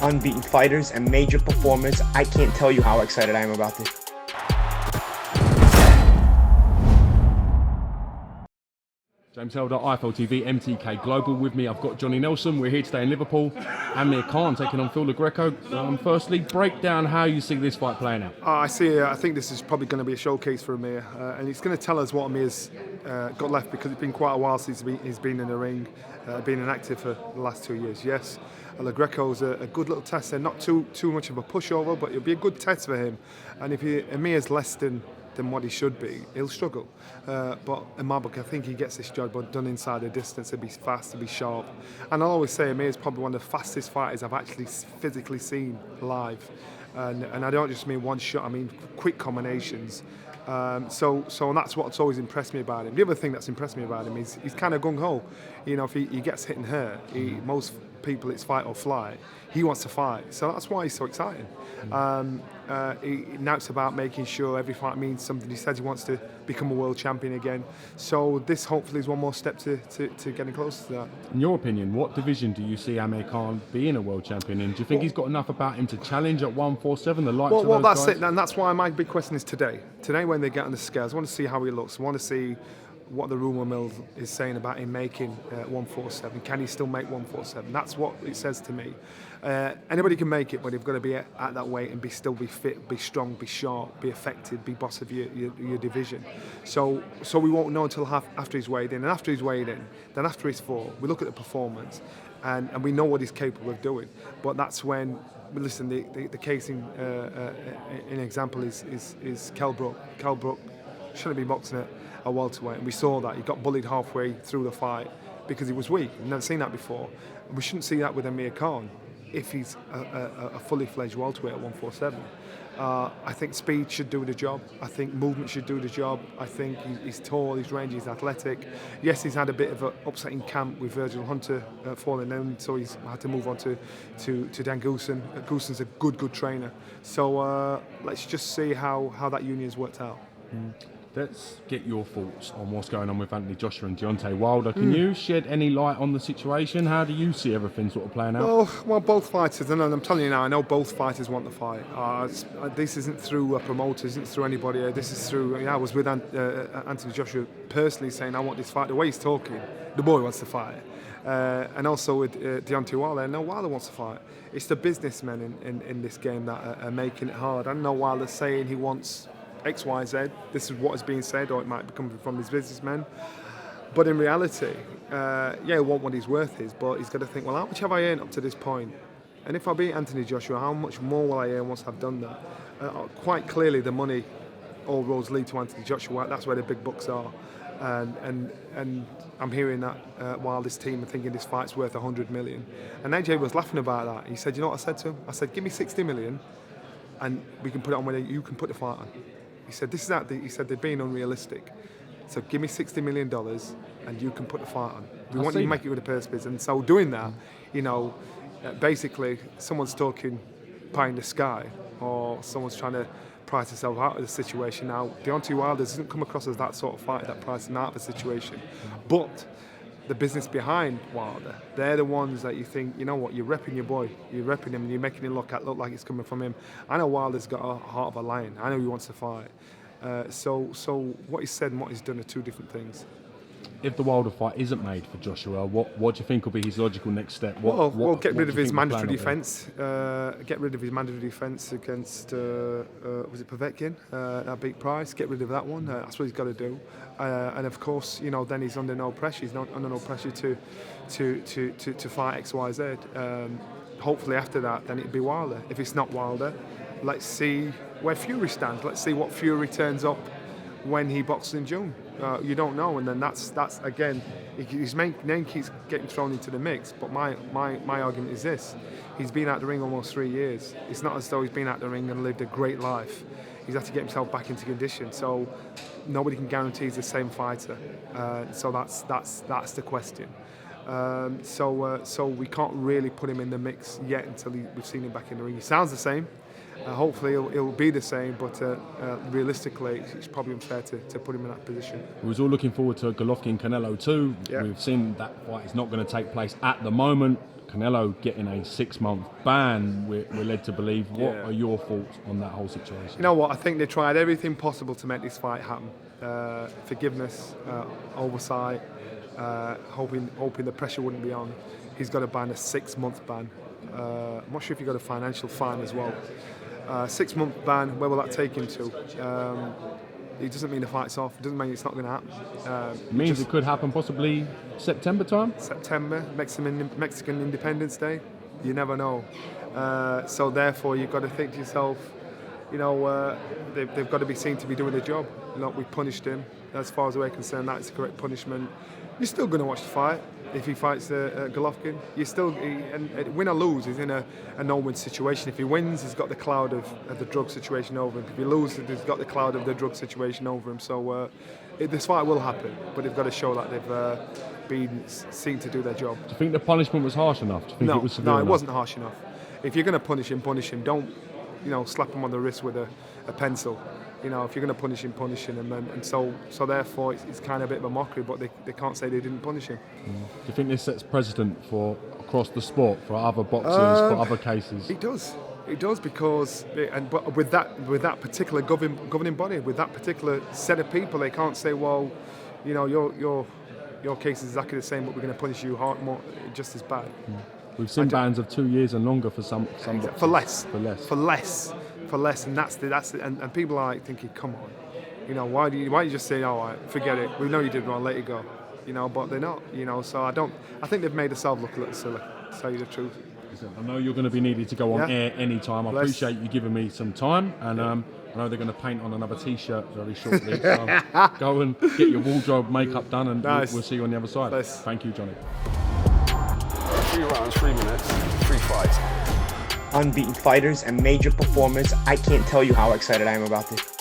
unbeaten fighters and major performers. I can't tell you how excited I am about this. James Helder, IFL TV, MTK Global. With me, I've got Johnny Nelson. We're here today in Liverpool. Amir Khan taking on Phil GRECO. Firstly, break down how you see this fight playing out. I think this is probably going to be a showcase for Amir, and it's going to tell us what Amir's got left, because it's been quite a while since he's been in the ring, been inactive for the last 2 years. Yes, GRECO's a good little test. They're not too much of a pushover, but it'll be a good test for him. And if Amir's less than what he should be, he'll struggle. But in my book, I think he gets this job done inside the distance. He'll be fast, he'll be sharp. And I'll always say Amir is probably one of the fastest fighters I've actually physically seen live. And I don't just mean one shot, I mean quick combinations. So that's what's always impressed me about him. The other thing that's impressed me about him is he's kind of gung-ho. You know, if he gets hit and hurt, most people it's fight or flight. He wants to fight, so that's why he's so exciting. Now it's about making sure every fight means something. He says he wants to become a world champion again, so this hopefully is one more step to getting closer to that. In your opinion, what division do you see Amir Khan being a world champion in? Do you think he's got enough about him to challenge at 147, the likes of those Well, that's guys? it, and that's why my big question is today. Today, when they get on the scales, I want to see how he looks. I want to see what the rumour mill is saying about him making 147. Can he still make 147? That's what it says to me. Anybody can make it, but you've got to be at that weight and still be fit, be strong, be sharp, be effective, be boss of your division. So we won't know until after he's weighed in. And after he's weighed in, then after he's fought, we look at the performance and we know what he's capable of doing. But that's when, listen, the case in example is Kell Brook. Kell Brook shouldn't be boxing at a welterweight, and we saw that. He got bullied halfway through the fight because he was weak. We've never seen that before. We shouldn't see that with Amir Khan if he's a fully fledged welterweight at 147. I think speed should do the job. I think movement should do the job. I think he's tall, he's rangy, he's athletic. Yes, he's had a bit of an upsetting camp with Virgil Hunter falling in, so he's had to move on to Dan Goosen. Goosen's a good trainer. So let's just see how that union's worked out. Let's get your thoughts on what's going on with Anthony Joshua and Deontay Wilder. Can you shed any light on the situation? How do you see everything sort of playing out? Well, both fighters, and I'm telling you now, I know both fighters want the fight. This isn't through a promoter, isn't through anybody. This is through, I was with Anthony Joshua personally saying, I want this fight. The way he's talking, the boy wants to fight. And also with Deontay Wilder, I know Wilder wants to fight. It's the businessmen in this game that are making it hard. I know Wilder's saying he wants X, Y, Z. This is what is being said, or it might be coming from his businessmen. But in reality, he'll want what his worth is, but he's got to think, well, how much have I earned up to this point? And if I beat Anthony Joshua, how much more will I earn once I've done that? Quite clearly, the money, all roads lead to Anthony Joshua. That's where the big bucks are. And I'm hearing that Wilder's team are thinking this fight's worth 100 million. And AJ was laughing about that. He said, you know what I said to him? I said, give me 60 million and we can put it on where you can put the fight on. He said, he said, they're being unrealistic. So give me $60 million and you can put the fight on. We want you to make it with a purse bid. And so doing that, basically someone's talking pie in the sky, or someone's trying to price himself out of the situation. Now, Deontay Wilder doesn't come across as that sort of fighter that prices him out of a situation. But the business behind Wilder, they're the ones that you think, you know what, you're repping your boy, you're repping him and you're making it look like it's coming from him. I know Wilder's got a heart of a lion. I know he wants to fight. So what he's said and what he's done are two different things. If the Wilder fight isn't made for Joshua, what do you think will be his logical next step? Well, get rid of his mandatory defence. Get rid of his mandatory defence against was it Povetkin? That big price. Get rid of that one. That's what he's got to do. And of course, then he's under no pressure. He's not under no pressure to fight X, Y, Z. Hopefully after that, then it'd be Wilder. If it's not Wilder, let's see where Fury stands. Let's see what Fury turns up when he boxes in June. You don't know, and then that's again, his name keeps getting thrown into the mix. But my argument is this: he's been out the ring almost 3 years. It's not as though he's been out the ring and lived a great life. He's had to get himself back into condition. So nobody can guarantee he's the same fighter. So that's the question. So we can't really put him in the mix yet until we've seen him back in the ring. He sounds the same. Hopefully it'll be the same, but realistically, it's probably unfair to put him in that position. We was all looking forward to Golovkin Canelo too. Yeah. We've seen that fight is not going to take place at the moment. Canelo getting a 6-month ban, we're led to believe. What are your thoughts on that whole situation? You know what? I think they tried everything possible to make this fight happen. Forgiveness, oversight, hoping the pressure wouldn't be on. He's got a ban, a 6-month ban. I'm not sure if he got a financial fine as well. 6-month ban, where will that take him to? It doesn't mean the fight's off. It doesn't mean it's not going to happen. It means it could happen possibly September time? September, Mexican Independence Day. You never know. So therefore, you've got to think to yourself, you know, they've got to be seen to be doing their job. You know, we punished him. As far as we're concerned, that's the correct punishment. You're still going to watch the fight if he fights Golovkin. You're still, and win or lose, he's in a no-win situation. If he wins, he's got the cloud of the drug situation over him. If he loses, he's got the cloud of the drug situation over him. So this fight will happen, but they've got to show that they've been seen to do their job. Do you think the punishment was harsh enough? Do you think it was severe No, it enough? wasn't harsh enough. If you're going to punish him, punish him. Don't, you know, slap him on the wrist with a pencil. You know, if you're going to punish him, and so therefore it's kind of a bit of a mockery. But they can't say they didn't punish him. Do you think this sets precedent for across the sport for other boxers, for other cases? It does because, but with that particular governing body, with that particular set of people, they can't say, well, you know, your case is exactly the same, but we're going to punish you more, just as bad. We've seen bans of 2 years and longer for some boxers. For less, and that's and people are like thinking, come on, you know, why do you just say, all right, forget it, we know you did wrong, let it go, you know, but they're not, you know, so I think they've made themselves look a little silly, to tell you the truth. I know you're going to be needed to go on air anytime. I Bless. appreciate you giving me some time, and I know they're going to paint on another T-shirt very shortly. So go and get your wardrobe makeup done, and Nice. we'll see you on the other side. Bless. Thank you, Johnny. 3 rounds, 3 minutes, 3 fights. Unbeaten fighters and major performers. I can't tell you how excited I am about this.